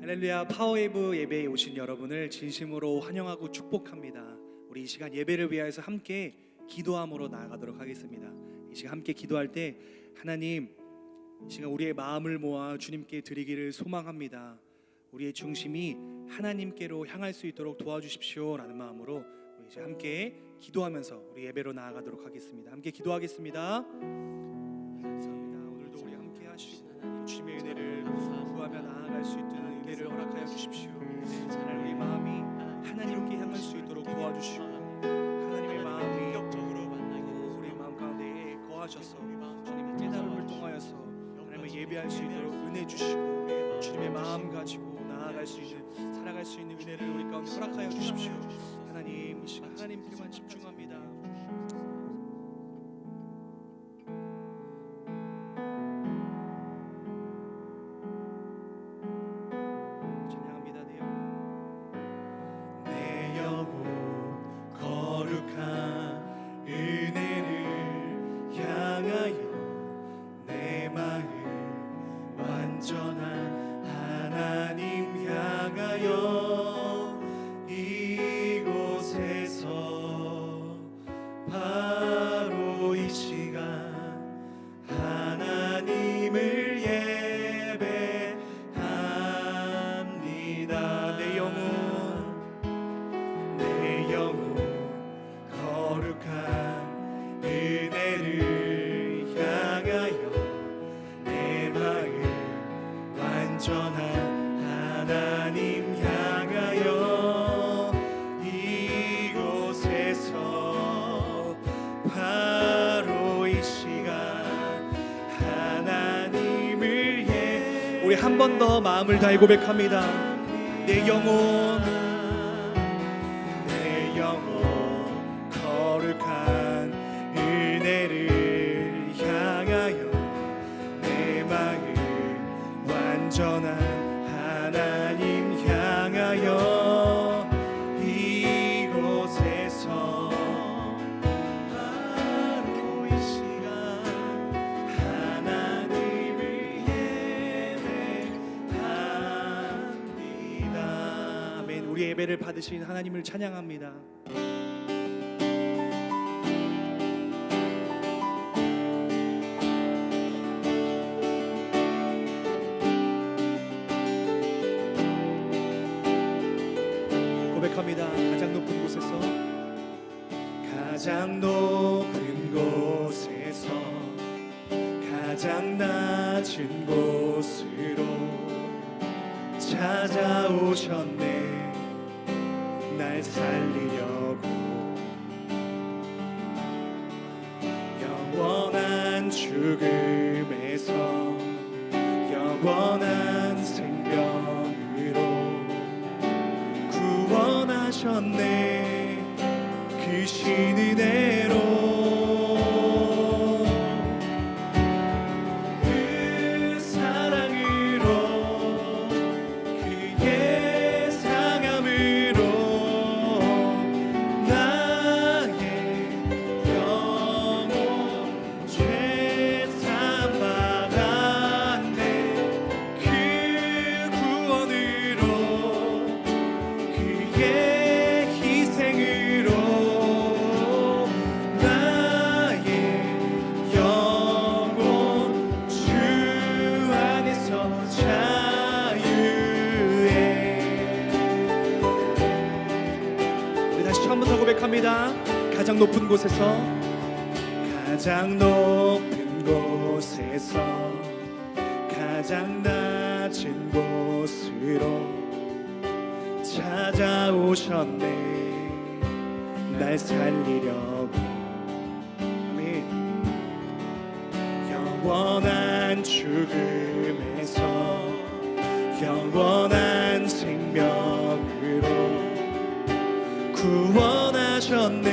할렐루야. 파워웨이브 예배에 오신 여러분을 진심으로 환영하고 축복합니다. 우리 이 시간 예배를 위하여서 함께 기도함으로 나아가도록 하겠습니다. 이 시간 함께 기도할 때 하나님, 이 시간 우리의 마음을 모아 주님께 드리기를 소망합니다. 우리의 중심이 하나님께로 향할 수 있도록 도와주십시오 라는 마음으로 우리 이제 함께 기도하면서 우리 예배로 나아가도록 하겠습니다. 함께 기도하겠습니다. 감사합니다. 오늘도 우리 함께 하시고 주님의 은혜를 구하며 나아갈 수 있도록 은혜를 허락하여 주십시오. 하나님, 우리 마음이 하나님께 향할 수 있도록 도와주시고 하나님의 마음이 우리 마음 가운데 거하셔서 주님의 깨달음을 통하여서 하나님을 예배할 수 있도록 은혜 주시고 주님의 마음 가지고 나아갈 수 있는, 살아갈 수 있는 은혜를 우리 가운데 허락하여 주십시오. 하나님, 이 시간 하나님께만 집중합니다. 우리 한 번 더 마음을 다해 고백합니다. 내 영혼 거룩한 은혜를 향하여 내 마음 완전한 하나님 향하여 이곳에서 바로 이 시간 하나님을 예배합니다. 아멘. 우리 예배를 받으신 하나님을 찬양합니다. 고백합니다. 가장 높은 곳에서, 가장 높은 곳에서 가장 낮은 곳으로 찾아오셨네. 날 살리려고 영원한 죽음에서 영원한 생명으로 구원하셨네. 그 신 은혜로 그 사랑으로 그의 상함으로 나의 영혼 죄 사함받았네. 그 구원으로 그의 희생으로 나의 영혼 주 안에서 자유해. 우리 다시 처음부터 고백합니다. 가장 높은 곳에서, 가장 높은 곳에서 가장 낮은 곳으로 찾아오셨네. 날 살리려고. 아멘. 영원한 죽음에서 영원한 생명으로 구원하셨네.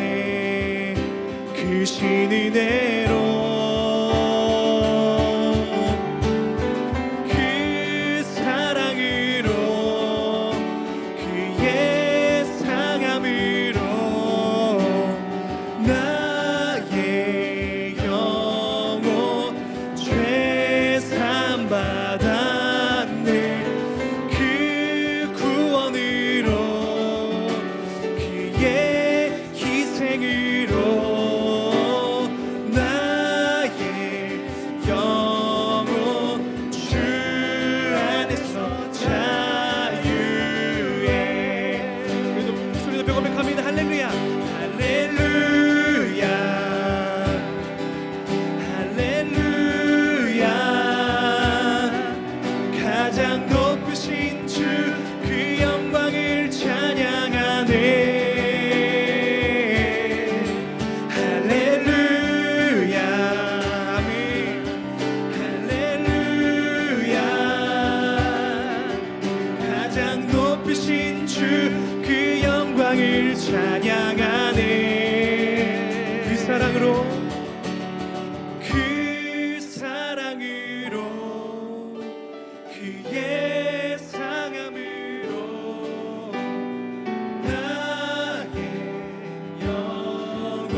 그 신 은혜로 그 사랑으로 그의 상함으로 나의 영혼 죄 사함받았네. 그 주 그 영광을 찬양하네. 그 사랑으로 그의 상함으로 나의 영혼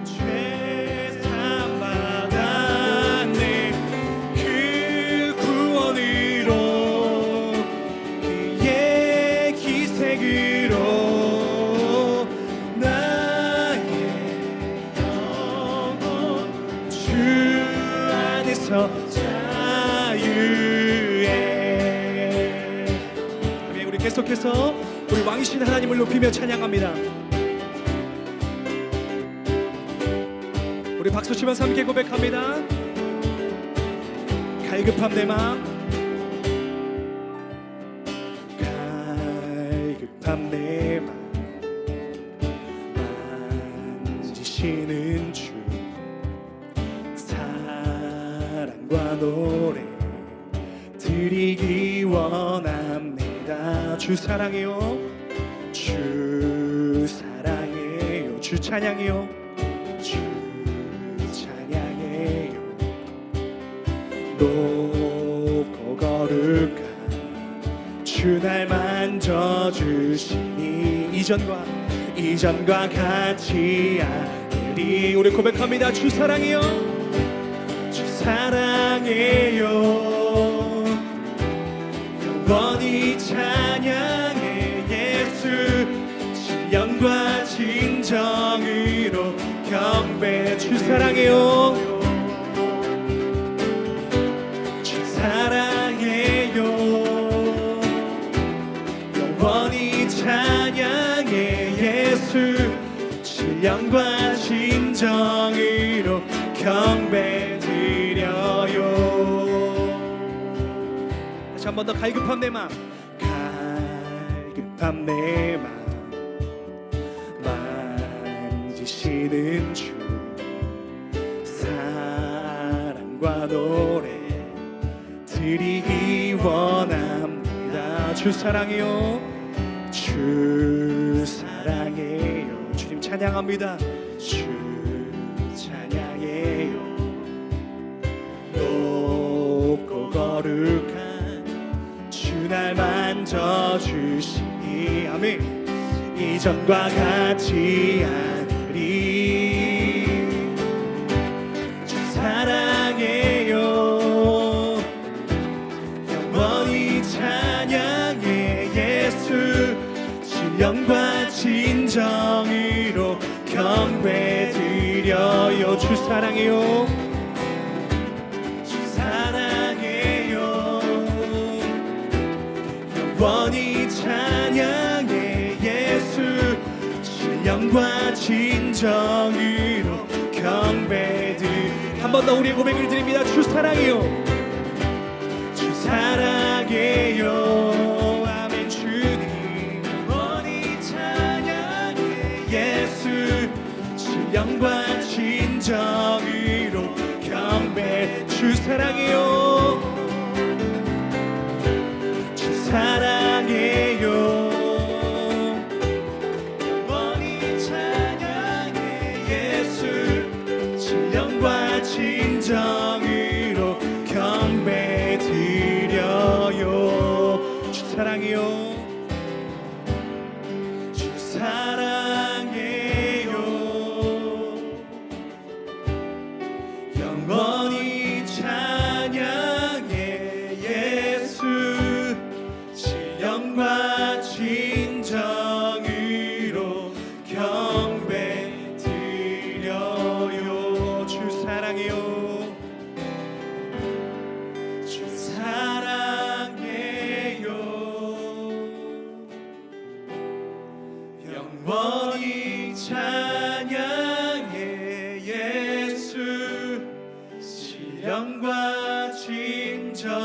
죄사함 받았네. 그 구원으로 그의 기색으로 나의 영혼 주 안에서 계속해서 우리 왕이신 하나님을 높이며 찬양합니다. 우리 박수 치면서 함께 고백합니다. 갈급함 내 마음, 갈급함 내 마음 만지시는 주 사랑과 노래 드리기 원합니다. 주 사랑해요, 주 사랑해요, 주 찬양해요, 주 찬양해요. 높고 거룩한 주 날 만져주시니 이전과 같지 않으리. 우리 고백합니다. 주 사랑해요, 주 사랑해요. 영원히 찬양해 예수 신령과 진정으로 경배. 주 사랑해요, 주 사랑해요. 영원히 찬양해 예수 신령과 진정으로 경배 드려요. 한 번 더. 갈급함 내 마음, 갈급함 내 마음 만지시는 주 사랑과 노래 드리기 원합니다. 주 사랑해요, 주 사랑해요. 주님 찬양합니다. 주 찬양해요. 높고 거룩한 날 만져주시니 아멘. 이전과 같지 않으리. 주 사랑해요. 영원히 찬양해 예수 신령과 진정으로 경배 드려요. 주 사랑해요, 영원히 찬양해 예수 신령과 진정으로 경배드. 한 번 더 우리의 고백을 드립니다. 주 사랑해요, 주 사랑해요. 아멘. 주님 영원히 찬양해 예수 신령과 진정으로 경배. 주 사랑해요, 사랑해요. 영원히 찬양해 예수 신령과 진정으로 경배 드려요. 주 사랑해요, 주 사랑해요. 영원히 찬양해 예수 신령과 진정으로 경배 드려요. 주 사랑해요, 주 사랑해요. 영원히 찬양해 예수 신령과 진정으로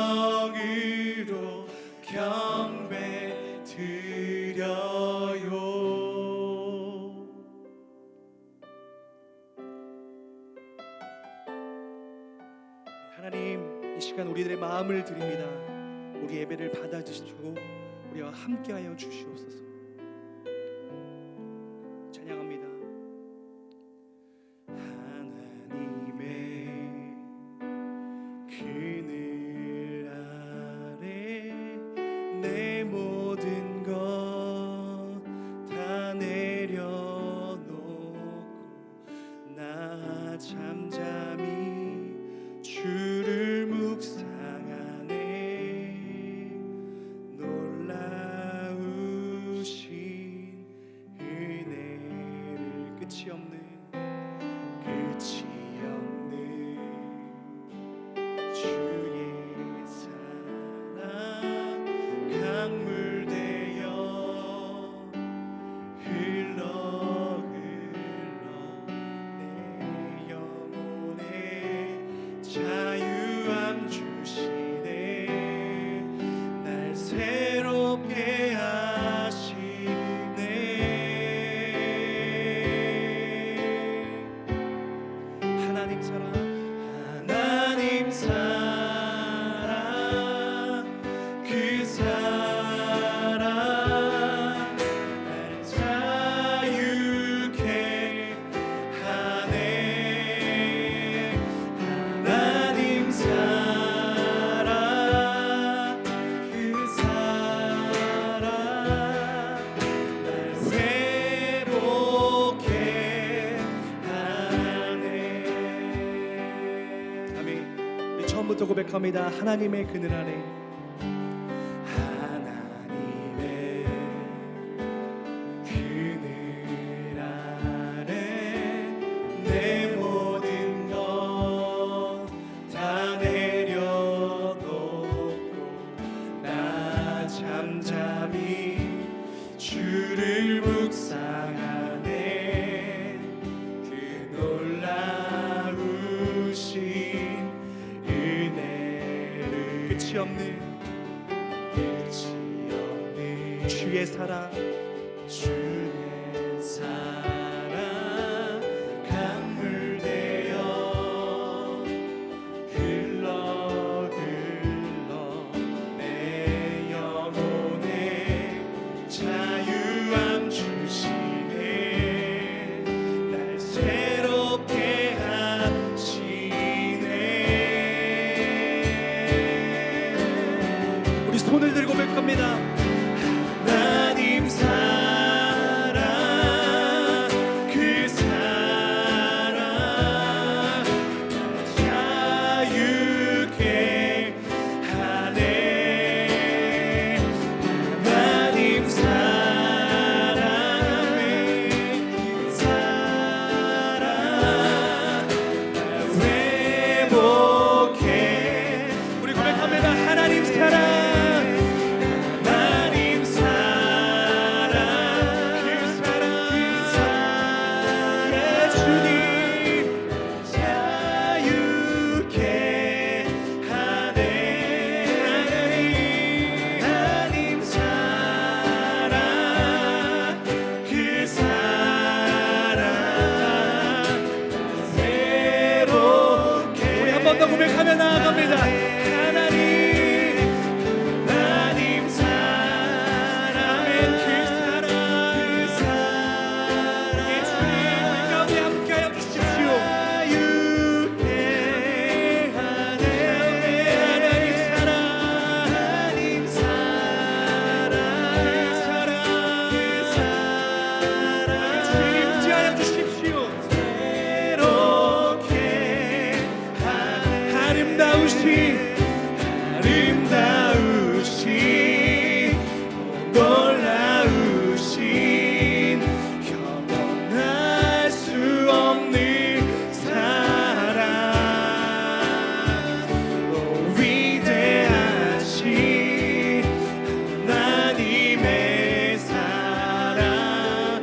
경배 드려요. 하나님, 이 시간 우리들의 마음을 드립니다. 우리 예배를 받아주시고 우리와 함께하여 주시옵소서. 찬양합니다. 하나님의 그늘 아래 내 모든 것 다 내려놓고 나 잠잠히 주를 묵상하네. 놀라우신 은혜를 끝이 없는 주의 사랑 강물 되어 흘러 내 영혼에 자유함 주시네. 날 새롭게 하시네. 하나님 사랑 그 사랑 날 자유케 하네. 하나님 사랑 그 사랑 날 외롭게 하네. 아멘. 우리 처음부터 고백합니다. 하나님의 그늘 아래 내 모든 것 다 내려놓고 나 잠잠히 주를 묵상하네. 그 놀라우신 은혜를 끝이 없는 주의 사랑 강물 되어 흘러 내 영혼에 자유함 주시네. 날 새롭게 하시네. 우리 손을 들고 고백합니다. 하나님 사랑 그 사랑 자유케 하네. 하나님 사랑 그 사랑 회복해. 우리 고백합니다. 하나님 사랑 고백하며 나아갑니다. 하나님 사랑 그 사랑 예수님 우리 가운데 함께하여 주십시오. 하나님 사랑 그 사랑 주님 임재하여 주십시오. 아름다우신 놀라우신 경험할 수 없는 사랑 위대하신 하나님의 사랑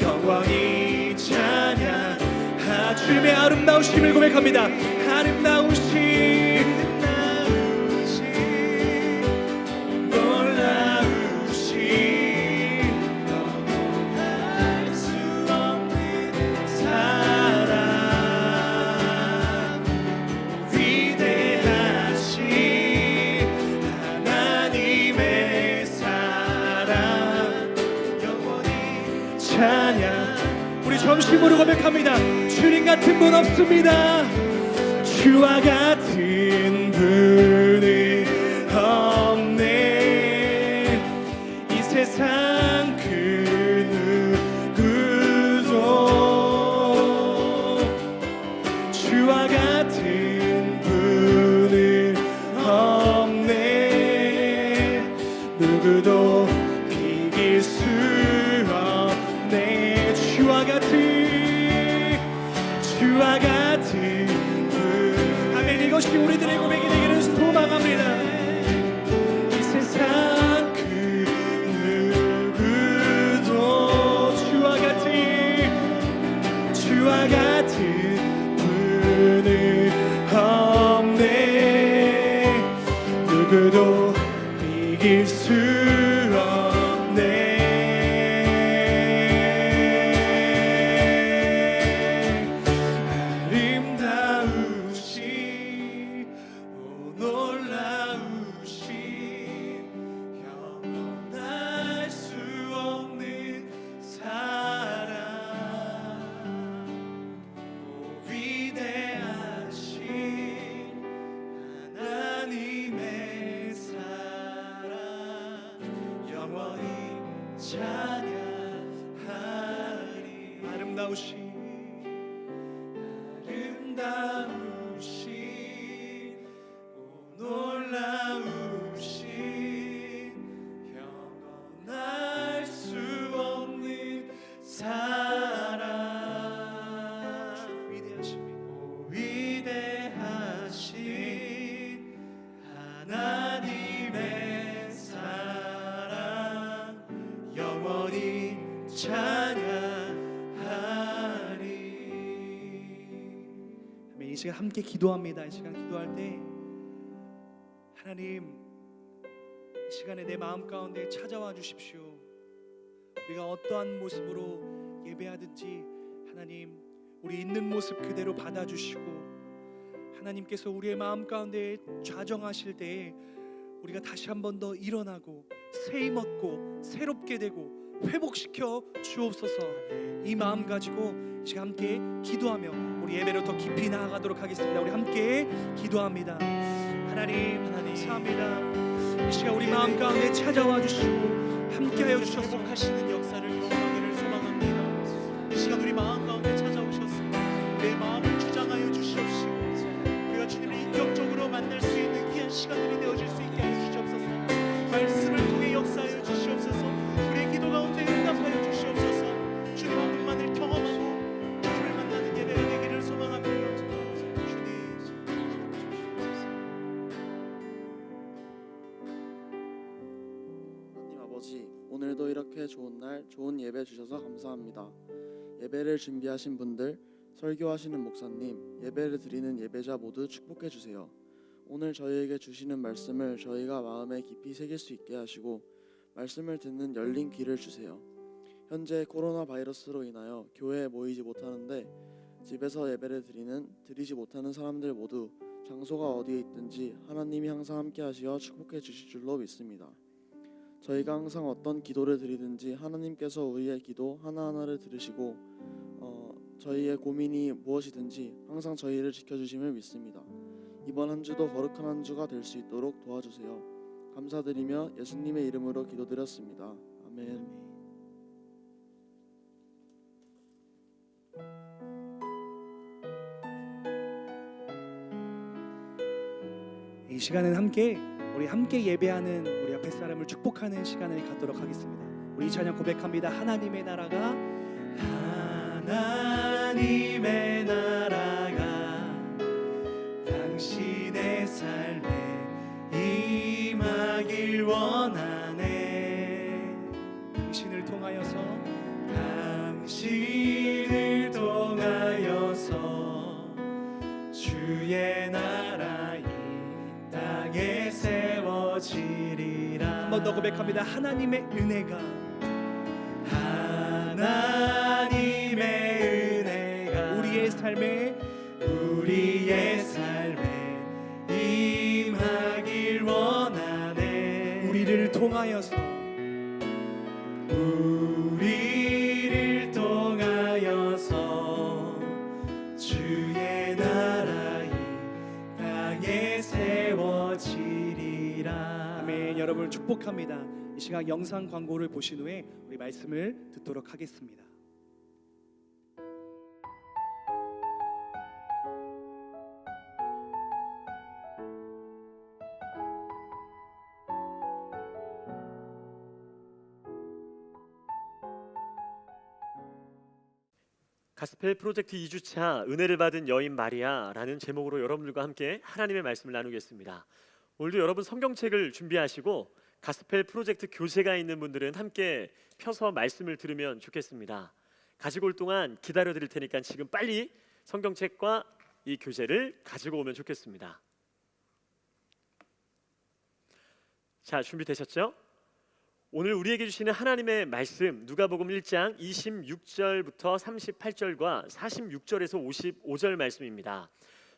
영광이 찬양하. 주님의 아름다우심을 고백합니다. 아름다우신 위대하신 하나님의 사랑 전심으로 고백합니다. 주님 같은 분 없습니다. 주와 같은 분은 없네. 이 세상 그 누구도 주와 같은 분은 없네. 누구도 비길 수 없네. 주와 같은 분. 아멘. 이것이 우리들의 고백이 되기를 소망합니다. 이 세상 그 누구도 주와 같은 분은 없네. 누구도 이길 수 없네. 아름다우신 오 놀라우신 영원할 수 없는 사랑 오 위대하신 하나님의 사랑 영원히 찬양하리. 아름다우신 오 놀라우신 영원할 수 없는 사랑 오 위대하신 하나님의 사랑 영원히 찬양하리. 이 시간 함께 기도합니다. 이 시간 기도할 때 하나님, 이 시간에 내 마음 가운데 찾아와 주십시오. 우리가 어떠한 모습으로 예배하든지 하나님 우리 있는 모습 그대로 받아주시고 하나님께서 우리의 마음 가운데 좌정하실 때에 우리가 다시 한 번 더 일어나고 새힘 얻고 새롭게 되고 회복시켜 주옵소서. 이 마음 가지고 이 시간 함께 기도하며 우리 예배를 더 깊이 나아가도록 하겠습니다. 우리 함께 기도합니다. 하나님 감사합니다. 이 시간 우리 마음 가운데 찾아와 주시고 함께하여 주셔서 회복하시는 역사를 경험하기를 소망합니다. 이 시간 우리 마음 가운데 찾아오셔서 내 마음을 주장하여 주시옵시고 우리가 주님을 인격적으로 만날 수 있는 귀한 시간들이 되어질 수 있게 하여 주시옵소서. 말씀을 통해 역사하여 주시옵소서. 우리의 기도 가운데 응답하여 주시옵소서. 주님 한 분만을 경험하고 주님을 만나는 예배가 되기를 소망합니다. 하나님 아버지, 오늘도 이렇게 좋은 날 좋은 예배 주셔서 감사합니다. 예배를 준비하신 분들, 설교하시는 목사님, 예배를 드리는 예배자 모두 축복해 주세요. 오늘 저희에게 주시는 말씀을 저희가 마음에 깊이 새길 수 있게 하시고 말씀을 듣는 열린 귀를 주세요. 현재 코로나 바이러스로 인하여 교회에 모이지 못하는데 집에서 예배를 드리지 못하는 사람들 모두 장소가 어디에 있든지 하나님이 항상 함께 하시어 축복해 주실 줄로 믿습니다. 저희가 항상 어떤 기도를 드리든지 하나님께서 우리의 기도 하나하나를 들으시고 저희의 고민이 무엇이든지 항상 저희를 지켜주심을 믿습니다. 이번 한 주도 거룩한 한 주가 될 수 있도록 도와주세요. 감사드리며 예수님의 이름으로 기도드렸습니다. 아멘. 이 시간은 우리 함께 예배하는 우리 앞에 사람을 축복하는 시간을 갖도록 하겠습니다. 우리 이 찬양 고백합니다. 하나님의 나라가 당신의 삶에 임하길 원하네. 당신을 통하여서 주의 나라 이 땅에 세워지리라. 한 번 더 고백합니다. 하나님의 은혜가 우리의 삶에 임하길 원하네. 우리를 통하여서 축복합니다. 이 시간 영상 광고를 보신 후에 우리 말씀을 듣도록 하겠습니다. 가스펠 프로젝트 2주차 은혜를 받은 여인 마리아라는 제목으로 여러분들과 함께 하나님의 말씀을 나누겠습니다. 오늘도 여러분 성경책을 준비하시고 가스펠 프로젝트 교재가 있는 분들은 함께 펴서 말씀을 들으면 좋겠습니다. 가지고 올 동안 기다려 드릴 테니까 지금 빨리 성경책과 이 교재를 가지고 오면 좋겠습니다. 자, 준비되셨죠? 오늘 우리에게 주시는 하나님의 말씀 누가복음 1장 26절부터 38절과 46절에서 55절 말씀입니다.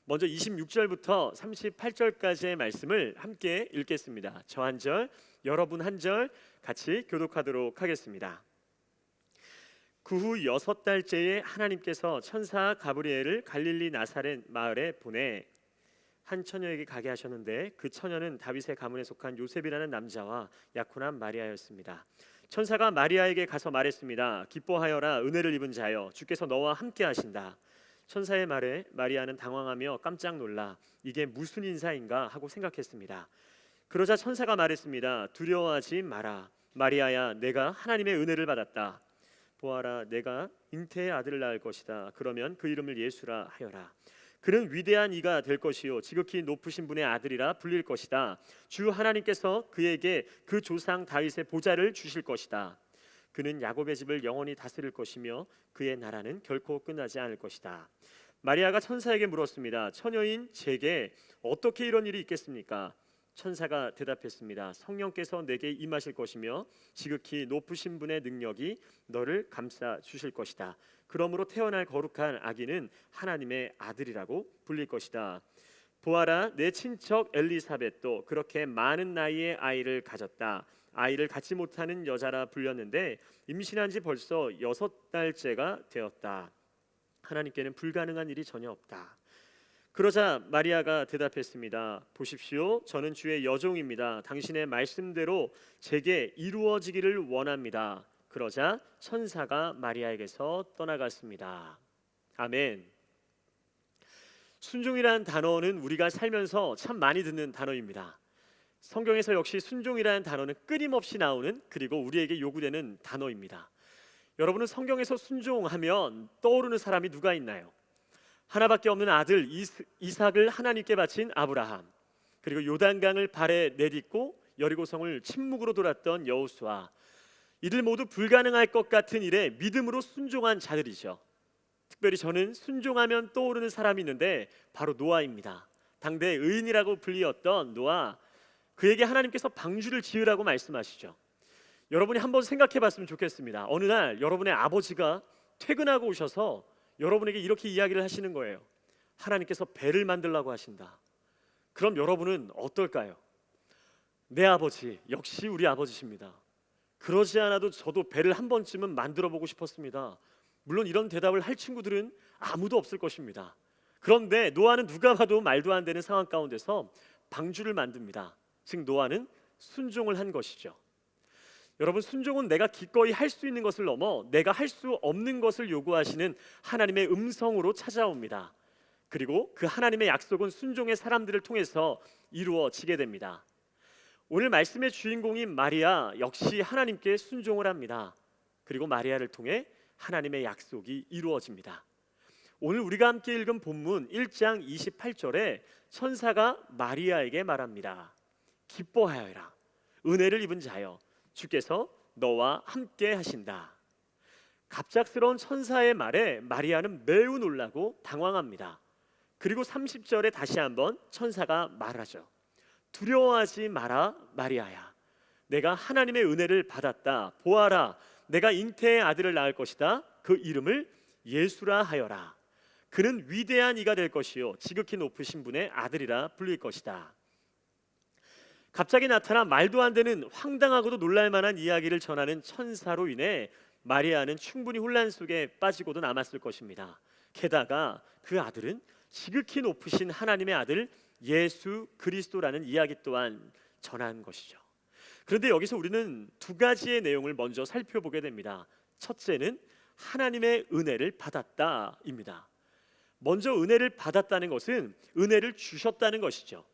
먼저 26절부터 38절까지의 말씀을 함께 읽겠습니다. 저 한 절, 여러분 한 절 같이 교독하도록 하겠습니다. 그 후 6달째에 하나님께서 천사 가브리엘을 갈릴리 나사렛 마을에 보내 한 처녀에게 가게 하셨는데 그 처녀는 다윗의 가문에 속한 요셉이라는 남자와 약혼한 마리아였습니다. 천사가 마리아에게 가서 말했습니다. 기뻐하여라, 은혜를 입은 자여, 주께서 너와 함께 하신다. 천사의 말에 마리아는 당황하며 깜짝 놀라 이게 무슨 인사인가 하고 생각했습니다. 그러자 천사가 말했습니다. 두려워하지 마라. 마리아야, 내가 하나님의 은혜를 받았다. 보아라, 내가 잉태의 아들을 낳을 것이다. 그러면 그 이름을 예수라 하여라. 그는 위대한 이가 될 것이요 지극히 높으신 분의 아들이라 불릴 것이다. 주 하나님께서 그에게 그 조상 다윗의 보좌를 주실 것이다. 그는 야곱의 집을 영원히 다스릴 것이며 그의 나라는 결코 끝나지 않을 것이다. 마리아가 천사에게 물었습니다. 처녀인 제게 어떻게 이런 일이 있겠습니까? 천사가 대답했습니다. 성령께서 내게 임하실 것이며 지극히 높으신 분의 능력이 너를 감싸 주실 것이다. 그러므로 태어날 거룩한 아기는 하나님의 아들이라고 불릴 것이다. 보아라, 내 친척 엘리사벳도 그렇게 많은 나이에 아이를 가졌다. 아이를 갖지 못하는 여자라 불렸는데 임신한 지 벌써 6달째가 되었다. 하나님께는 불가능한 일이 전혀 없다. 그러자 마리아가 대답했습니다. 보십시오, 저는 주의 여종입니다. 당신의 말씀대로 제게 이루어지기를 원합니다. 그러자 천사가 마리아에게서 떠나갔습니다. 아멘. 순종이라는 단어는 우리가 살면서 참 많이 듣는 단어입니다. 성경에서 역시 순종이라는 단어는 끊임없이 나오는, 그리고 우리에게 요구되는 단어입니다. 여러분은 성경에서 순종하면 떠오르는 사람이 누가 있나요? 하나밖에 없는 아들 이삭을 하나님께 바친 아브라함, 그리고 요단강을 발에 내딛고 여리고성을 침묵으로 돌았던 여호수아, 이들 모두 불가능할 것 같은 일에 믿음으로 순종한 자들이죠. 특별히 저는 순종하면 떠오르는 사람이 있는데 바로 노아입니다. 당대 의인이라고 불리었던 노아, 그에게 하나님께서 방주를 지으라고 말씀하시죠. 여러분이 한번 생각해 봤으면 좋겠습니다. 어느 날 여러분의 아버지가 퇴근하고 오셔서 여러분에게 이렇게 이야기를 하시는 거예요. 하나님께서 배를 만들라고 하신다. 그럼 여러분은 어떨까요? 내 아버지, 역시 우리 아버지십니다. 그러지 않아도 저도 배를 한 번쯤은 만들어 보고 싶었습니다. 물론 이런 대답을 할 친구들은 아무도 없을 것입니다. 그런데 노아는 누가 봐도 말도 안 되는 상황 가운데서 방주를 만듭니다. 즉 노아는 순종을 한 것이죠. 여러분, 순종은 내가 기꺼이 할 수 있는 것을 넘어 내가 할 수 없는 것을 요구하시는 하나님의 음성으로 찾아옵니다. 그리고 그 하나님의 약속은 순종의 사람들을 통해서 이루어지게 됩니다. 오늘 말씀의 주인공인 마리아 역시 하나님께 순종을 합니다. 그리고 마리아를 통해 하나님의 약속이 이루어집니다. 오늘 우리가 함께 읽은 본문 1장 28절에 천사가 마리아에게 말합니다. 기뻐하여라, 은혜를 입은 자여, 주께서 너와 함께 하신다. 갑작스러운 천사의 말에 마리아는 매우 놀라고 당황합니다. 그리고 30절에 다시 한번 천사가 말하죠. 두려워하지 마라, 마리아야. 내가 하나님의 은혜를 받았다. 보아라, 내가 잉태의 아들을 낳을 것이다. 그 이름을 예수라 하여라. 그는 위대한 이가 될 것이요 지극히 높으신 분의 아들이라 불릴 것이다. 갑자기 나타나 말도 안 되는 황당하고도 놀랄만한 이야기를 전하는 천사로 인해 마리아는 충분히 혼란 속에 빠지고도 남았을 것입니다. 게다가 그 아들은 지극히 높으신 하나님의 아들 예수 그리스도라는 이야기 또한 전한 것이죠. 그런데 여기서 우리는 두 가지의 내용을 먼저 살펴보게 됩니다. 첫째는 하나님의 은혜를 받았다입니다. 먼저 은혜를 받았다는 것은 은혜를 주셨다는 것이죠.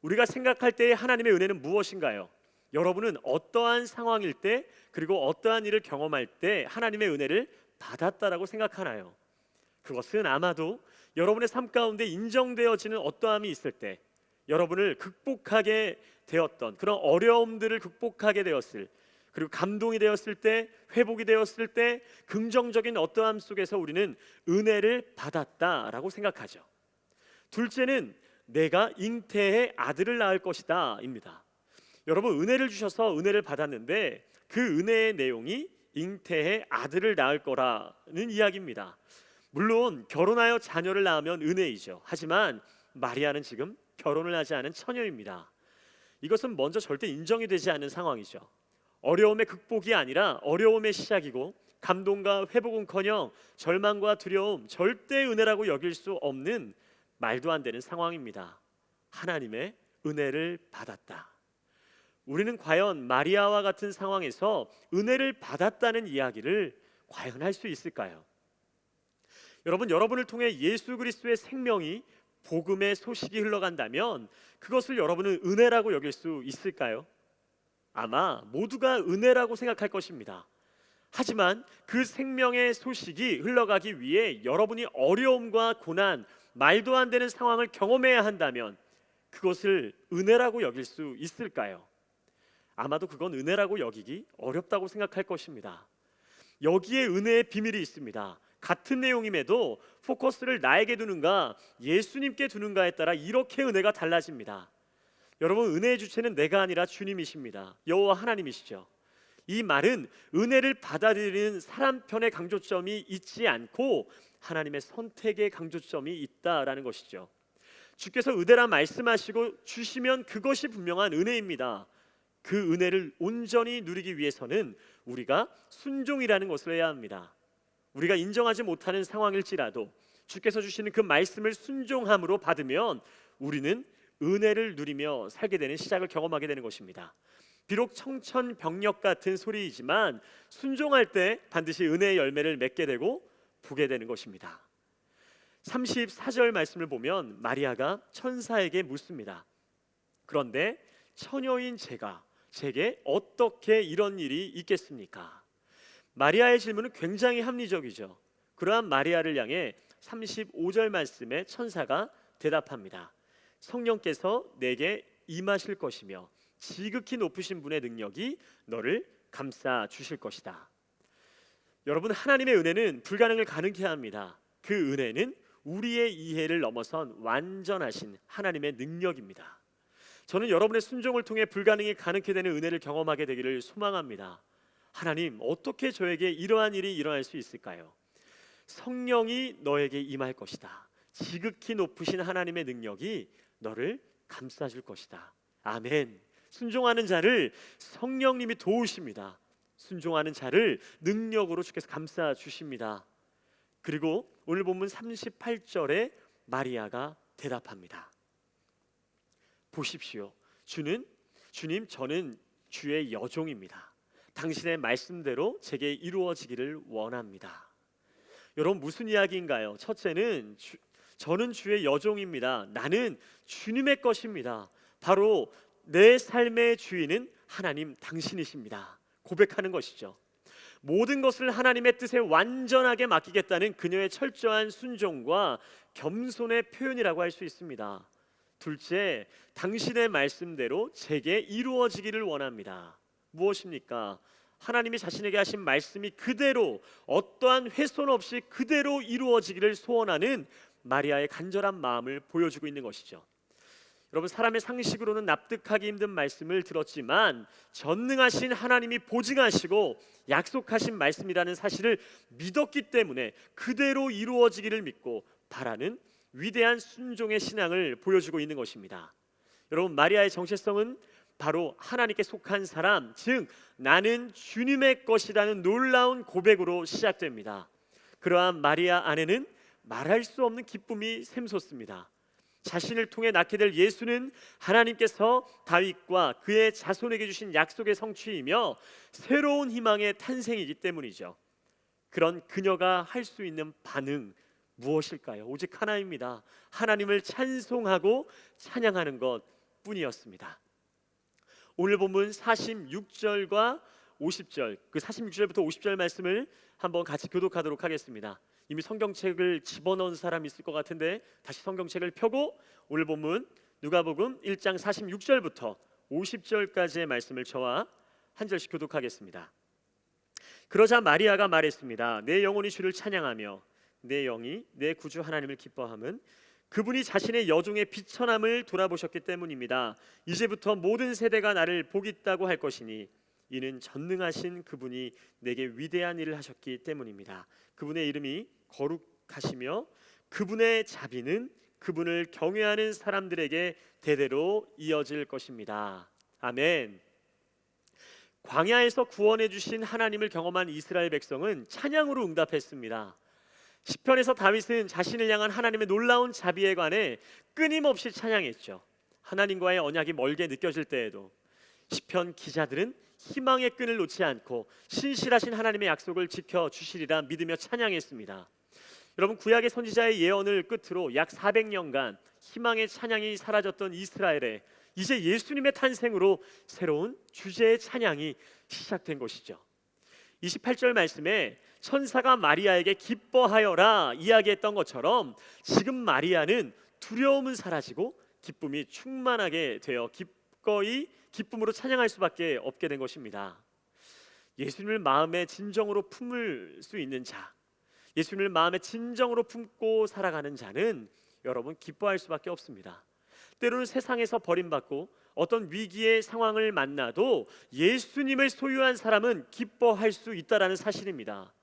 우리가 생각할 때의 하나님의 은혜는 무엇인가요? 여러분은 어떠한 상황일 때 그리고 어떠한 일을 경험할 때 하나님의 은혜를 받았다라고 생각하나요? 그것은 아마도 여러분의 삶 가운데 인정되어지는 어떠함이 있을 때, 여러분을 극복하게 되었던 그런 어려움들을 극복하게 되었을, 그리고 감동이 되었을 때, 회복이 되었을 때, 긍정적인 어떠함 속에서 우리는 은혜를 받았다라고 생각하죠. 둘째는 내가 잉태의 아들을 낳을 것이다 입니다. 여러분, 은혜를 주셔서 은혜를 받았는데 그 은혜의 내용이 잉태의 아들을 낳을 거라는 이야기입니다. 물론 결혼하여 자녀를 낳으면 은혜이죠. 하지만 마리아는 지금 결혼을 하지 않은 처녀입니다. 이것은 먼저 절대 인정이 되지 않는 상황이죠. 어려움의 극복이 아니라 어려움의 시작이고, 감동과 회복은커녕 절망과 두려움, 절대 은혜라고 여길 수 없는 말도 안 되는 상황입니다. 하나님의 은혜를 받았다. 우리는 과연 마리아와 같은 상황에서 은혜를 받았다는 이야기를 과연 할 수 있을까요? 여러분을 통해 예수 그리스도의 생명이, 복음의 소식이 흘러간다면 그것을 여러분은 은혜라고 여길 수 있을까요? 아마 모두가 은혜라고 생각할 것입니다. 하지만 그 생명의 소식이 흘러가기 위해 여러분이 어려움과 고난, 말도 안 되는 상황을 경험해야 한다면 그것을 은혜라고 여길 수 있을까요? 아마도 그건 은혜라고 여기기 어렵다고 생각할 것입니다. 여기에 은혜의 비밀이 있습니다. 같은 내용임에도 포커스를 나에게 두는가 예수님께 두는가에 따라 이렇게 은혜가 달라집니다. 여러분, 은혜의 주체는 내가 아니라 주님이십니다. 여호와 하나님이시죠. 이 말은 은혜를 받아들이는 사람 편의 강조점이 있지 않고 하나님의 선택의 강조점이 있다라는 것이죠. 주께서 은혜라 말씀하시고 주시면 그것이 분명한 은혜입니다. 그 은혜를 온전히 누리기 위해서는 우리가 순종이라는 것을 해야 합니다. 우리가 인정하지 못하는 상황일지라도 주께서 주시는 그 말씀을 순종함으로 받으면 우리는 은혜를 누리며 살게 되는 시작을 경험하게 되는 것입니다. 비록 청천벽력 같은 소리이지만 순종할 때 반드시 은혜의 열매를 맺게 되고 보게 되는 것입니다. 34절 말씀을 보면 마리아가 천사에게 묻습니다. 그런데 처녀인 제게 어떻게 이런 일이 있겠습니까? 마리아의 질문은 굉장히 합리적이죠. 그러한 마리아를 향해 35절 말씀에 천사가 대답합니다. 성령께서 내게 임하실 것이며 지극히 높으신 분의 능력이 너를 감싸 주실 것이다. 여러분, 하나님의 은혜는 불가능을 가능케 합니다. 그 은혜는 우리의 이해를 넘어선 완전하신 하나님의 능력입니다. 저는 여러분의 순종을 통해 불가능이 가능케 되는 은혜를 경험하게 되기를 소망합니다. 하나님, 어떻게 저에게 이러한 일이 일어날 수 있을까요? 성령이 너에게 임할 것이다. 지극히 높으신 하나님의 능력이 너를 감싸줄 것이다. 아멘. 순종하는 자를 성령님이 도우십니다. 순종하는 자를 능력으로 주께서 감싸 주십니다. 그리고 오늘 본문 38절에 마리아가 대답합니다. 보십시오. 주님, 저는 주의 여종입니다. 당신의 말씀대로 제게 이루어지기를 원합니다. 여러분, 무슨 이야기인가요? 첫째는 저는 주의 여종입니다. 나는 주님의 것입니다. 바로 내 삶의 주인은 하나님 당신이십니다. 고백하는 것이죠. 모든 것을 하나님의 뜻에 완전하게 맡기겠다는 그녀의 철저한 순종과 겸손의 표현이라고 할 수 있습니다. 둘째, 당신의 말씀대로 제게 이루어지기를 원합니다. 무엇입니까? 하나님이 자신에게 하신 말씀이 그대로 어떠한 훼손 없이 그대로 이루어지기를 소원하는 마리아의 간절한 마음을 보여주고 있는 것이죠. 여러분, 사람의 상식으로는 납득하기 힘든 말씀을 들었지만 전능하신 하나님이 보증하시고 약속하신 말씀이라는 사실을 믿었기 때문에 그대로 이루어지기를 믿고 바라는 위대한 순종의 신앙을 보여주고 있는 것입니다. 여러분, 마리아의 정체성은 바로 하나님께 속한 사람, 즉 나는 주님의 것이라는 놀라운 고백으로 시작됩니다. 그러한 마리아 안에는 말할 수 없는 기쁨이 샘솟습니다. 자신을 통해 낳게 될 예수는 하나님께서 다윗과 그의 자손에게 주신 약속의 성취이며 새로운 희망의 탄생이기 때문이죠. 그런 그녀가 할 수 있는 반응 무엇일까요? 오직 하나입니다. 하나님을 찬송하고 찬양하는 것 뿐이었습니다. 오늘 본문 46절과 50절, 그 46절부터 50절 말씀을 한번 같이 교독하도록 하겠습니다. 이미 성경책을 집어넣은 사람이 있을 것 같은데 다시 성경책을 펴고 오늘 본문 누가복음 1장 46절부터 50절까지의 말씀을 저와 한 절씩 교독하겠습니다. 그러자 마리아가 말했습니다. 내 영혼이 주를 찬양하며 내 영이 내 구주 하나님을 기뻐함은 그분이 자신의 여종의 비천함을 돌아보셨기 때문입니다. 이제부터 모든 세대가 나를 복있다고 할 것이니 이는 전능하신 그분이 내게 위대한 일을 하셨기 때문입니다. 그분의 이름이 거룩하시며 그분의 자비는 그분을 경외하는 사람들에게 대대로 이어질 것입니다. 아멘. 광야에서 구원해 주신 하나님을 경험한 이스라엘 백성은 찬양으로 응답했습니다. 시편에서 다윗은 자신을 향한 하나님의 놀라운 자비에 관해 끊임없이 찬양했죠. 하나님과의 언약이 멀게 느껴질 때에도 시편 기자들은 희망의 끈을 놓지 않고 신실하신 하나님의 약속을 지켜주시리라 믿으며 찬양했습니다. 여러분, 구약의 선지자의 예언을 끝으로 약 400년간 희망의 찬양이 사라졌던 이스라엘에 이제 예수님의 탄생으로 새로운 주제의 찬양이 시작된 것이죠. 28절 말씀에 천사가 마리아에게 기뻐하여라 이야기했던 것처럼 지금 마리아는 두려움은 사라지고 기쁨이 충만하게 되어 기꺼이 기쁨으로 찬양할 수밖에 없게 된 것입니다. 예수님을 마음에 진정으로 품을 수 있는 자, 예수님을 마음에 진정으로 품고 살아가는 자는 여러분 기뻐할 수밖에 없습니다. 때로는 세상에서 버림받고 어떤 위기의 상황을 만나도 예수님을 소유한 사람은 기뻐할 수 있다라는 사실입니다.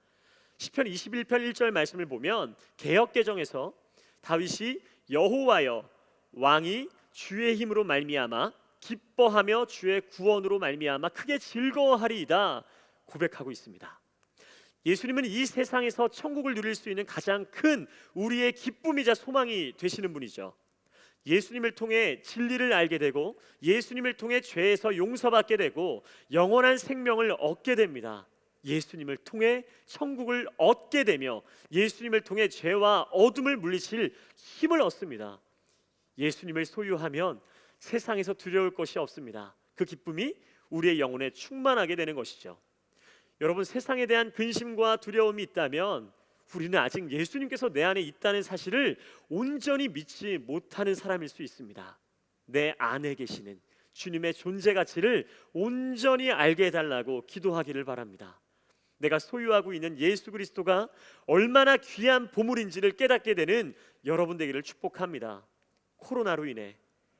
시편 21편 1절 말씀을 보면 개역개정에서 다윗이 여호와여 왕이 주의 힘으로 말미암아 기뻐하며 주의 구원으로 말미암아 크게 즐거워하리이다 고백하고 있습니다. 예수님은 이 세상에서 천국을 누릴 수 있는 가장 큰 우리의 기쁨이자 소망이 되시는 분이죠. 예수님을 통해 진리를 알게 되고 예수님을 통해 죄에서 용서받게 되고 영원한 생명을 얻게 됩니다. 예수님을 통해 천국을 얻게 되며 예수님을 통해 죄와 어둠을 물리칠 힘을 얻습니다. 예수님을 소유하면 세상에서 두려울 것이 없습니다. 그 기쁨이 우리의 영혼에 충만하게 되는 것이죠. 여러분, 세상에 대한 근심과 두려움이 있다면 우리는 아직 예수님께서 내 안에 있다는 사실을 온전히 믿지 못하는 사람일 수 있습니다. 내 안에 계시는 주님의 존재 가치를 온전히 알게 해달라고 기도하기를 바랍니다. 내가 소유하고 있는 예수 그리스도가 얼마나 귀한 보물인지를 깨닫게 되는 여러분 되기를 축복합니다. 코로나로 인해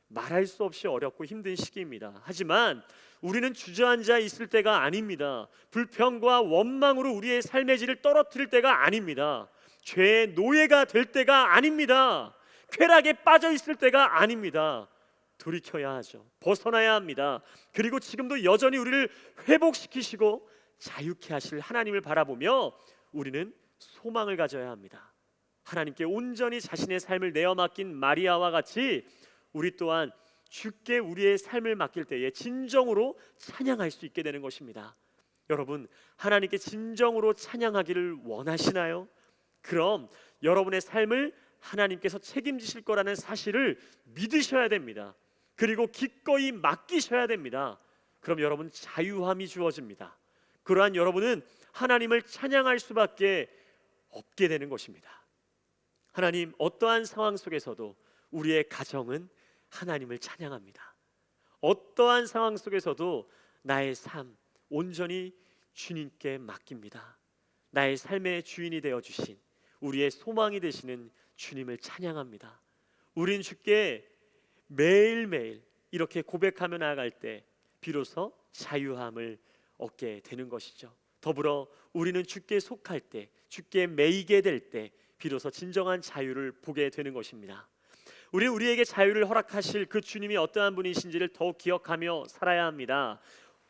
말할 수 없이 어렵고 힘든 시기입니다. 하지만 우리는 주저앉아 있을 때가 아닙니다. 불평과 원망으로 우리의 삶의 질을 떨어뜨릴 때가 아닙니다. 죄의 노예가 될 때가 아닙니다. 쾌락에 빠져 있을 때가 아닙니다. 돌이켜야 하죠. 벗어나야 합니다. 그리고 지금도 여전히 우리를 회복시키시고 자유케 하실 하나님을 바라보며 우리는 소망을 가져야 합니다. 하나님께 온전히 자신의 삶을 내어 맡긴 마리아와 같이 우리 또한 주께 우리의 삶을 맡길 때에 진정으로 찬양할 수 있게 되는 것입니다. 여러분, 하나님께 진정으로 찬양하기를 원하시나요? 그럼 여러분의 삶을 하나님께서 책임지실 거라는 사실을 믿으셔야 됩니다. 그리고 기꺼이 맡기셔야 됩니다. 그럼 여러분 자유함이 주어집니다. 그러한 여러분은 하나님을 찬양할 수밖에 없게 되는 것입니다. 하나님, 어떠한 상황 속에서도 우리의 가정은 하나님을 찬양합니다. 어떠한 상황 속에서도 나의 삶 온전히 주님께 맡깁니다. 나의 삶의 주인이 되어주신 우리의 소망이 되시는 주님을 찬양합니다. 우린 주께 매일매일 이렇게 고백하며 나아갈 때 비로소 자유함을 얻게 되는 것이죠. 더불어 우리는 주께 속할 때, 주께 매이게 될 때 비로소 진정한 자유를 보게 되는 것입니다. 우리는 우리에게 자유를 허락하실 그 주님이 어떠한 분이신지를 더욱 기억하며 살아야 합니다.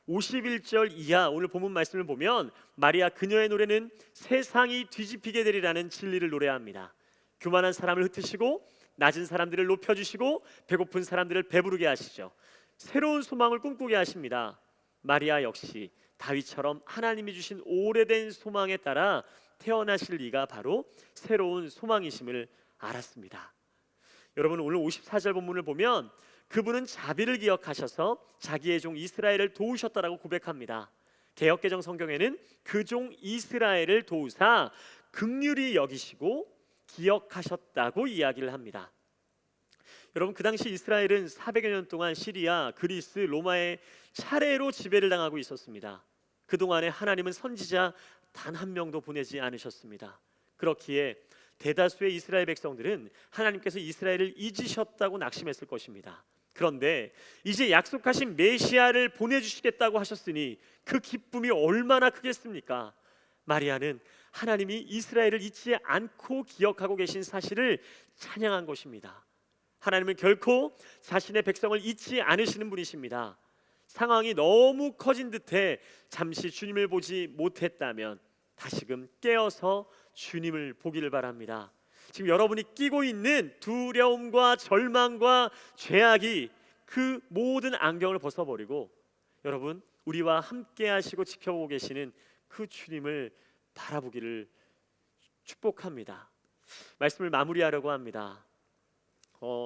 51절 이하 오늘 본문 말씀을 보면 마리아 그녀의 노래는 세상이 뒤집히게 되리라는 진리를 노래합니다. 교만한 사람을 흩으시고 낮은 사람들을 높여주시고 배고픈 사람들을 배부르게 하시죠. 새로운 소망을 꿈꾸게 하십니다. 마리아 역시 다윗처럼 하나님이 주신 오래된 소망에 따라 태어나실 이가 바로 새로운 소망이심을 알았습니다. 여러분, 오늘 54절 본문을 보면 그분은 자비를 기억하셔서 자기의 종 이스라엘을 도우셨다라고 고백합니다. 개역개정 성경에는 그 종 이스라엘을 도우사 긍휼히 여기시고 기억하셨다고 이야기를 합니다. 여러분, 그 당시 이스라엘은 400여 년 동안 시리아, 그리스, 로마의 차례로 지배를 당하고 있었습니다. 그동안에 하나님은 선지자 단 한 명도 보내지 않으셨습니다. 그렇기에 대다수의 이스라엘 백성들은 하나님께서 이스라엘을 잊으셨다고 낙심했을 것입니다. 그런데 이제 약속하신 메시아를 보내주시겠다고 하셨으니 그 기쁨이 얼마나 크겠습니까? 마리아는 하나님이 이스라엘을 잊지 않고 기억하고 계신 사실을 찬양한 것입니다. 하나님은 결코 자신의 백성을 잊지 않으시는 분이십니다. 상황이 너무 커진 듯해 잠시 주님을 보지 못했다면 다시금 깨어서 주님을 보기를 바랍니다. 지금 여러분이 끼고 있는 두려움과 절망과 죄악이 그 모든 안경을 벗어버리고 여러분, 우리와 함께 하시고 지켜보고 계시는 그 주님을 바라보기를 축복합니다. 말씀을 마무리하려고 합니다.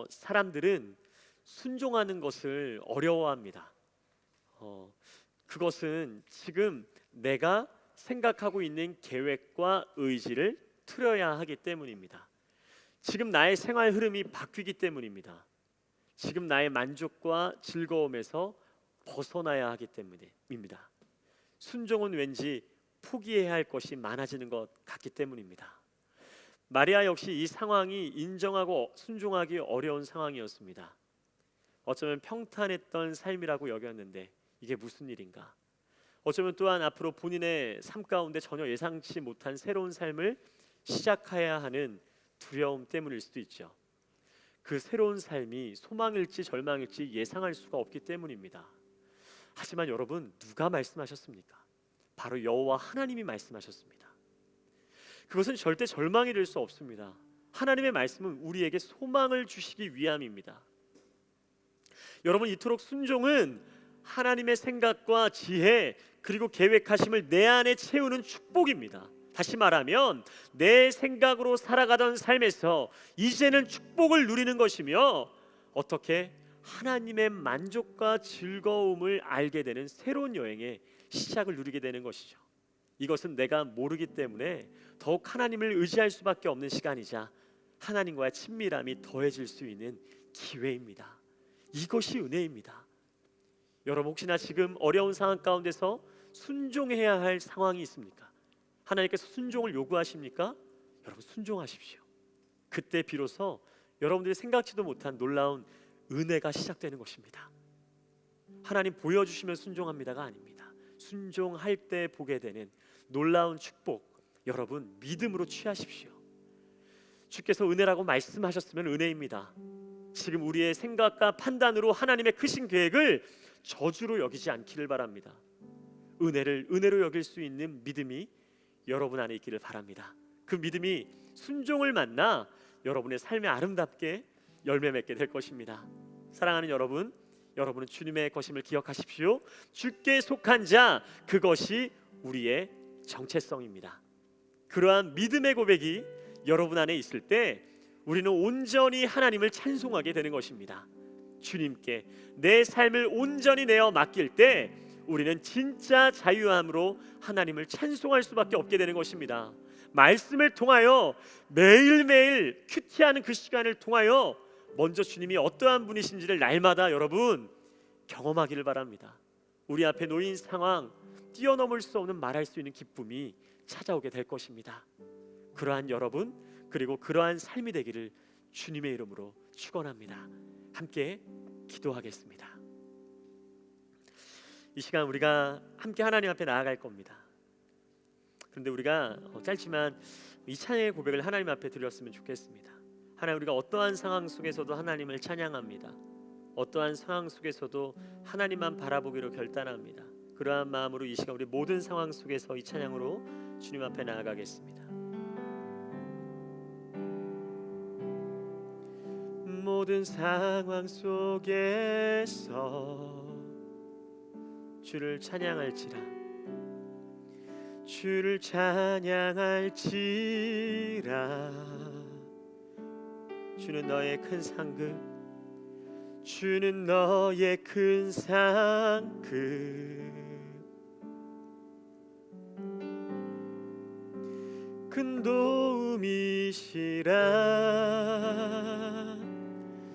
사람들은 순종하는 것을 어려워합니다. 그것은 지금 내가 생각하고 있는 계획과 의지를 틀어야 하기 때문입니다. 지금 나의 생활 흐름이 바뀌기 때문입니다. 지금 나의 만족과 즐거움에서 벗어나야 하기 때문입니다. 순종은 왠지 포기해야 할 것이 많아지는 것 같기 때문입니다. 마리아 역시 이 상황이 인정하고 순종하기 어려운 상황이었습니다. 어쩌면 평탄했던 삶이라고 여겼는데 이게 무슨 일인가? 어쩌면 또한 앞으로 본인의 삶 가운데 전혀 예상치 못한 새로운 삶을 시작해야 하는 두려움 때문일 수도 있죠. 그 새로운 삶이 소망일지 절망일지 예상할 수가 없기 때문입니다. 하지만 여러분, 누가 말씀하셨습니까? 바로 여호와 하나님이 말씀하셨습니다. 그것은 절대 절망이 될 수 없습니다. 하나님의 말씀은 우리에게 소망을 주시기 위함입니다. 여러분, 이토록 순종은 하나님의 생각과 지혜 그리고 계획하심을 내 안에 채우는 축복입니다. 다시 말하면 내 생각으로 살아가던 삶에서 이제는 축복을 누리는 것이며 어떻게 하나님의 만족과 즐거움을 알게 되는 새로운 여행의 시작을 누리게 되는 것이죠. 이것은 내가 모르기 때문에 더욱 하나님을 의지할 수밖에 없는 시간이자 하나님과의 친밀함이 더해질 수 있는 기회입니다. 이것이 은혜입니다. 여러분, 혹시나 지금 어려운 상황 가운데서 순종해야 할 상황이 있습니까? 하나님께서 순종을 요구하십니까? 여러분, 순종하십시오. 그때 비로소 여러분들이 생각지도 못한 놀라운 은혜가 시작되는 것입니다. 하나님 보여주시면 순종합니다가 아닙니다. 순종할 때 보게 되는 놀라운 축복, 여러분 믿음으로 취하십시오. 주께서 은혜라고 말씀하셨으면 은혜입니다. 지금 우리의 생각과 판단으로 하나님의 크신 계획을 저주로 여기지 않기를 바랍니다. 은혜를 은혜로 여길 수 있는 믿음이 여러분 안에 있기를 바랍니다. 그 믿음이 순종을 만나 여러분의 삶에 아름답게 열매 맺게 될 것입니다. 사랑하는 여러분, 여러분은 주님의 것임을 기억하십시오. 주께 속한 자, 그것이 우리의 정체성입니다. 그러한 믿음의 고백이 여러분 안에 있을 때 우리는 온전히 하나님을 찬송하게 되는 것입니다. 주님께 내 삶을 온전히 내어 맡길 때 우리는 진짜 자유함으로 하나님을 찬송할 수밖에 없게 되는 것입니다. 말씀을 통하여 매일매일 큐티하는 그 시간을 통하여 먼저 주님이 어떠한 분이신지를 날마다 여러분 경험하기를 바랍니다. 우리 앞에 놓인 상황, 뛰어넘을 수 없는 말할 수 있는 기쁨이 찾아오게 될 것입니다. 그러한 여러분, 그리고 그러한 삶이 되기를 주님의 이름으로 축원합니다. 함께 기도하겠습니다. 이 시간 우리가 함께 하나님 앞에 나아갈 겁니다. 그런데 우리가 짧지만 이 찬양의 고백을 하나님 앞에 드렸으면 좋겠습니다. 하나님, 우리가 어떠한 상황 속에서도 하나님을 찬양합니다. 어떠한 상황 속에서도 하나님만 바라보기로 결단합니다. 그러한 마음으로 이 시간 우리 모든 상황 속에서 이 찬양으로 주님 앞에 나아가겠습니다. 모든 상황 속에서 주를 찬양할지라, 주를 찬양할지라. 주는 너의 큰 상급, 주는 너의 큰 상급. 큰 도움이시라.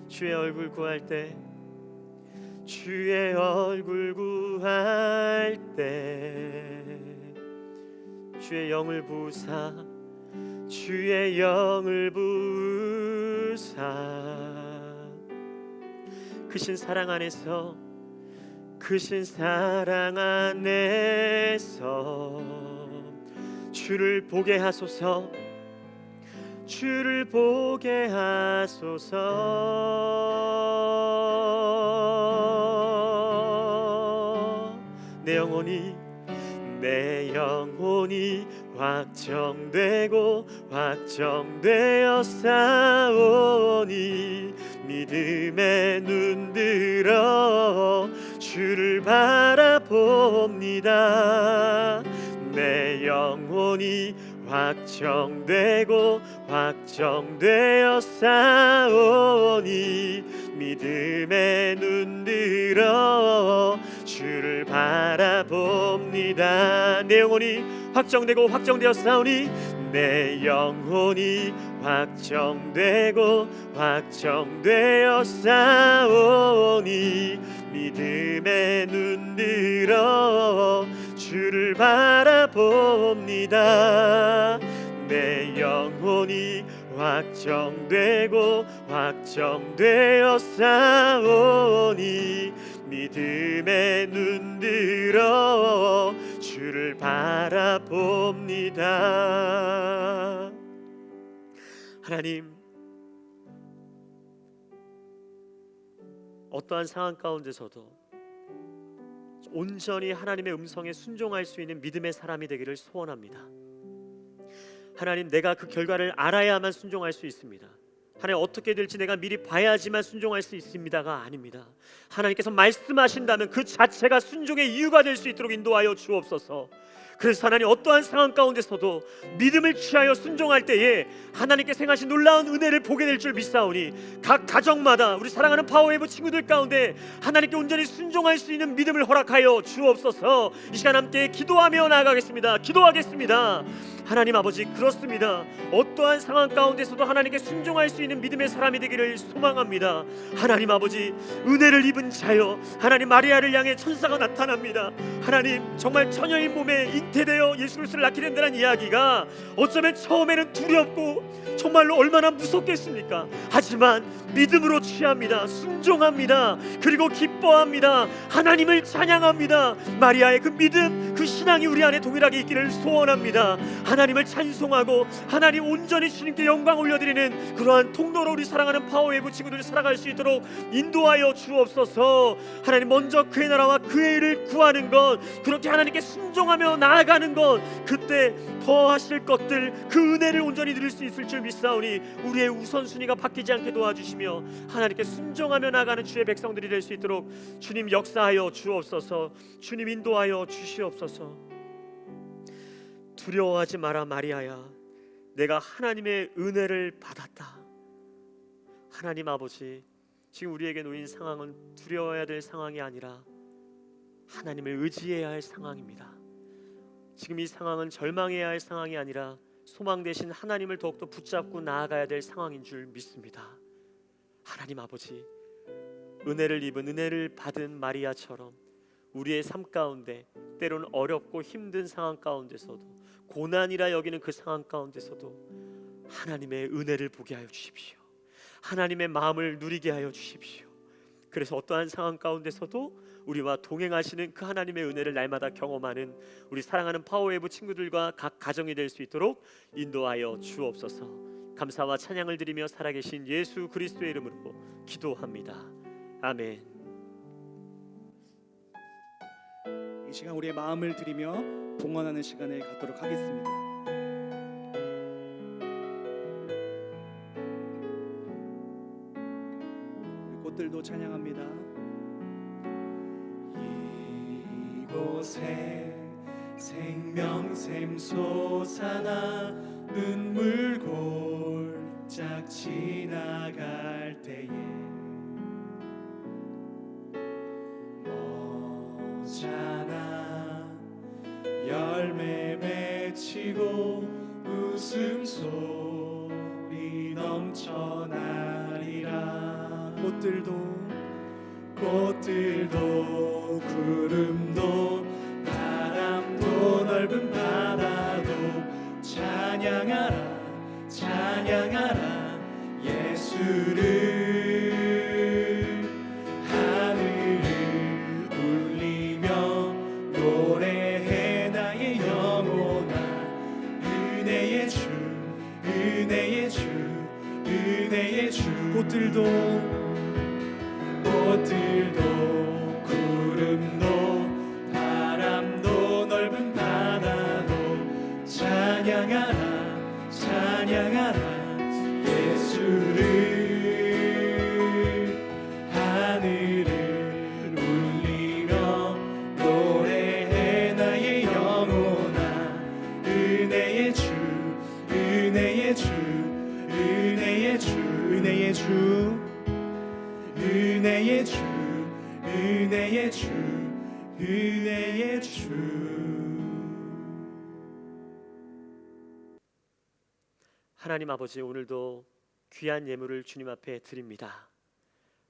주의 얼굴 구할 때, 주의 얼굴 구할 때 주의 영을 부으사, 주의 영을 부으사. 크신 사랑 안에서, 크신 사랑 안에서 주를 보게 하소서, 주를 보게 하소서. 내 영혼이 확정되고 확정되어 싸우니 믿음에 눈들어 주를 바라봅니다. 내 영혼이 확정되고 확정되어 싸우니 믿음에 눈들어 주를 바라봅니다. 내 영혼이 확정되고 확정되어 싸우니, 내 영혼이 확정되고 확정되어 싸우니 믿음에 눈들어 주를 바라봅니다. 내 영혼이 확정되고 확정되어 싸우니 믿음에 눈들어 주를 바라봅니다. 하나님, 어떠한 상황 가운데서도 온전히 하나님의 음성에 순종할 수 있는 믿음의 사람이 되기를 소원합니다. 하나님, 내가 그 결과를 알아야만 순종할 수 있습니다. 하나님, 어떻게 될지 내가 미리 봐야지만 순종할 수 있습니다가 아닙니다. 하나님께서 말씀하신다면 그 자체가 순종의 이유가 될 수 있도록 인도하여 주옵소서. 그래서 하나님, 어떠한 상황 가운데서도 믿음을 취하여 순종할 때에 하나님께서 행하신 놀라운 은혜를 보게 될 줄 믿사오니, 각 가정마다 우리 사랑하는 파워웨이브 친구들 가운데 하나님께 온전히 순종할 수 있는 믿음을 허락하여 주옵소서. 이 시간 함께 기도하며 나아가겠습니다. 기도하겠습니다. 하나님 아버지, 그렇습니다. 어떠한 상황 가운데서도 하나님께 순종할 수 있는 믿음의 사람이 되기를 소망합니다. 하나님 아버지, 은혜를 입은 자여, 하나님 마리아를 향해 천사가 나타납니다. 하나님, 정말 처녀인 몸에 잉태되어 예수 그리스도를 낳게 된다는 이야기가 어쩌면 처음에는 두렵고 정말로 얼마나 무섭겠습니까? 하지만 믿음으로 취합니다. 순종합니다. 그리고 기뻐합니다. 하나님을 찬양합니다. 마리아의 그 믿음, 그 신앙이 우리 안에 동일하게 있기를 소원합니다. 하나님을 찬송하고 하나님 온전히 주님께 영광 올려드리는 그러한 통로로 우리 사랑하는 파워웨이브 친구들이 살아갈 수 있도록 인도하여 주옵소서. 하나님, 먼저 그의 나라와 그의 일을 구하는 것, 그렇게 하나님께 순종하며 나아가는 것, 그때 더 하실 것들, 그 은혜를 온전히 누릴 수 있을 줄 믿사오니 우리의 우선순위가 바뀌지 않게 도와주시며 하나님께 순종하며 나아가는 주의 백성들이 될 수 있도록 주님 역사하여 주옵소서. 주님 인도하여 주시옵소서. 두려워하지 마라 마리아야, 내가 하나님의 은혜를 받았다. 하나님 아버지, 지금 우리에게 놓인 상황은 두려워해야 될 상황이 아니라 하나님을 의지해야 할 상황입니다. 지금 이 상황은 절망해야 할 상황이 아니라 소망 대신 하나님을 더욱더 붙잡고 나아가야 될 상황인 줄 믿습니다. 하나님 아버지, 은혜를 입은, 은혜를 받은 마리아처럼 우리의 삶 가운데 때로는 어렵고 힘든 상황 가운데서도, 고난이라 여기는 그 상황 가운데서도 하나님의 은혜를 보게 하여 주십시오. 하나님의 마음을 누리게 하여 주십시오. 그래서 어떠한 상황 가운데서도 우리와 동행하시는 그 하나님의 은혜를 날마다 경험하는 우리 사랑하는 파워웨이브 친구들과 각 가정이 될 수 있도록 인도하여 주옵소서. 감사와 찬양을 드리며 살아계신 예수 그리스도의 이름으로 기도합니다. 아멘. 이 시간 우리의 마음을 드리며 봉헌하는 시간을 갖도록 하겠습니다. 꽃들도 찬양합니다. 이곳에 생명샘 솟아나 눈물 골짝 지나갈 때에 머잖아 열매 맺히고 웃음소리 넘쳐나리라. 꽃들도 구름도 바람도 넓은 바다도 찬양하라 찬양하라 예수를. 하늘을 울리며 노래해 나의 영혼아 은혜의 주 은혜의 주 은혜의 주. 꽃들도 구름도 바람도 넓은 바다도 찬양하라 찬양하라 예수를. 하늘을 울리며 노래해 나의 영혼아 은혜의 주 은혜의 주 은혜의 주 은혜의 주 은혜의 주 은혜의 주 은혜의 주. 하나님 아버지, 오늘도 귀한 예물을 주님 앞에 드립니다.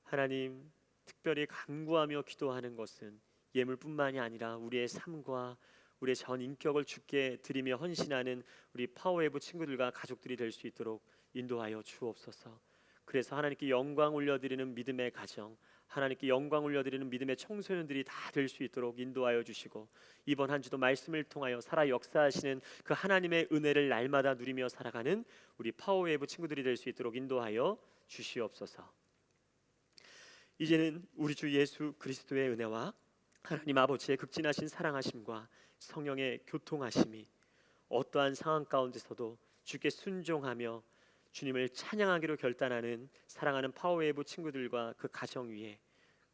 하나님, 특별히 간구하며 기도하는 것은 예물뿐만이 아니라 우리의 삶과 우리의 전 인격을 주께 드리며 헌신하는 우리 파워웨이브 친구들과 가족들이 될 수 있도록 인도하여 주옵소서. 그래서 하나님께 영광 올려드리는 믿음의 가정, 하나님께 영광 올려드리는 믿음의 청소년들이 다 될 수 있도록 인도하여 주시고, 이번 한 주도 말씀을 통하여 살아 역사하시는 그 하나님의 은혜를 날마다 누리며 살아가는 우리 파워웨이브 친구들이 될 수 있도록 인도하여 주시옵소서. 이제는 우리 주 예수 그리스도의 은혜와 하나님 아버지의 극진하신 사랑하심과 성령의 교통하심이 어떠한 상황 가운데서도 주께 순종하며 주님을 찬양하기로 결단하는 사랑하는 파워웨이브 친구들과 그 가정 위에,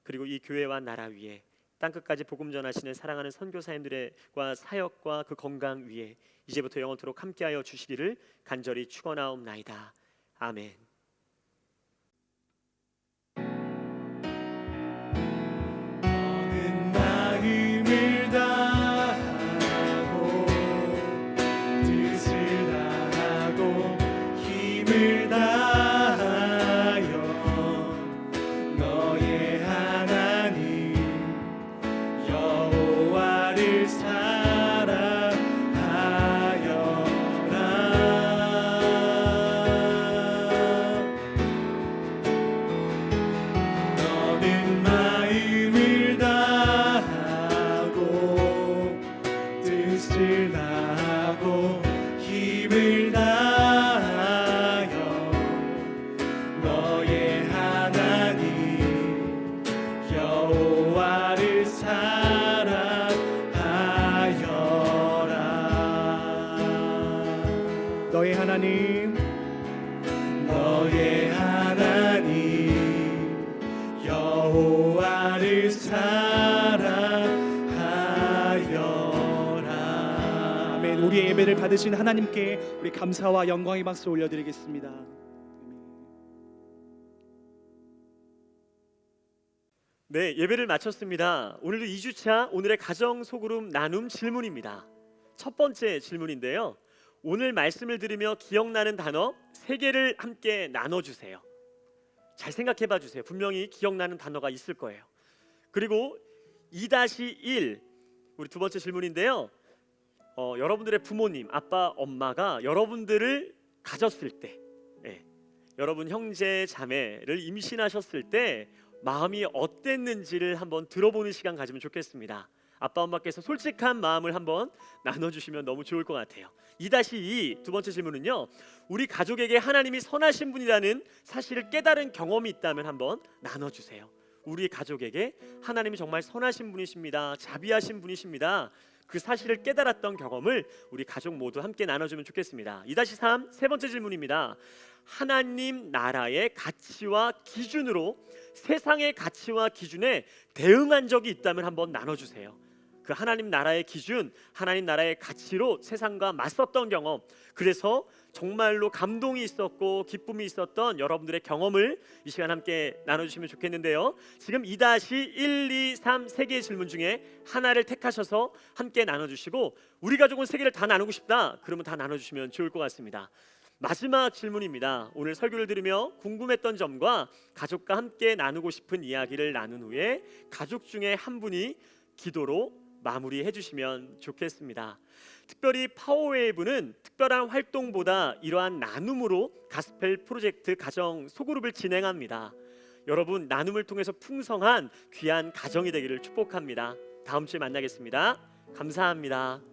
그리고 이 교회와 나라 위에, 땅끝까지 복음 전하시는 사랑하는 선교사님들과 사역과 그 건강 위에 이제부터 영원토록 함께하여 주시기를 간절히 축원하옵나이다. 아멘. 너는 마음을 다하고 뜻을 다하고 힘을 다하여 너의 하나님 여호와를 너는 마음을 다하고 뜻을 다하고 힘을 다하여 너의 하나님 여호와를 사랑하여라. 너의 하나님 너의 하나님 여호와를 사랑하여라. 아멘. 우리의 예배를 받으신 하나님께 우리 감사와 영광의 박수 올려드리겠습니다. 네, 예배를 마쳤습니다. 오늘도 2주차 오늘의 가정 소그룹 나눔 질문입니다. 첫 번째 질문인데요, 오늘 말씀을 들으며 기억나는 단어 3개를 함께 나눠주세요. 잘 생각해봐 주세요. 분명히 기억나는 단어가 있을 거예요. 그리고 2-1, 우리 두 번째 질문인데요, 여러분들의 부모님, 아빠, 엄마가 여러분들을 가졌을 때, 여러분 형제, 자매를 임신하셨을 때 마음이 어땠는지를 한번 들어보는 시간 가지면 좋겠습니다. 아빠, 엄마께서 솔직한 마음을 한번 나눠주시면 너무 좋을 것 같아요. 2-2, 두 번째 질문은요, 우리 가족에게 하나님이 선하신 분이라는 사실을 깨달은 경험이 있다면 한번 나눠주세요. 우리 가족에게 하나님이 정말 선하신 분이십니다, 자비하신 분이십니다, 그 사실을 깨달았던 경험을 우리 가족 모두 함께 나눠주면 좋겠습니다. 2-3 세 번째 질문입니다. 하나님 나라의 가치와 기준으로 세상의 가치와 기준에 대응한 적이 있다면 한번 나눠주세요. 그 하나님 나라의 기준, 하나님 나라의 가치로 세상과 맞섰던 경험, 그래서 정말로 감동이 있었고 기쁨이 있었던 여러분들의 경험을 이 시간 함께 나눠주시면 좋겠는데요. 지금 2-1, 2, 3 세 개의 질문 중에 하나를 택하셔서 함께 나눠주시고, 우리 가족은 세 개를 다 나누고 싶다, 그러면 다 나눠주시면 좋을 것 같습니다. 마지막 질문입니다. 오늘 설교를 들으며 궁금했던 점과 가족과 함께 나누고 싶은 이야기를 나눈 후에 가족 중에 한 분이 기도로 마무리해 주시면 좋겠습니다. 특별히 파워웨이브는 특별한 활동보다 이러한 나눔으로 가스펠 프로젝트 가정 소그룹을 진행합니다. 여러분, 나눔을 통해서 풍성한 귀한 가정이 되기를 축복합니다. 다음 주에 만나겠습니다. 감사합니다.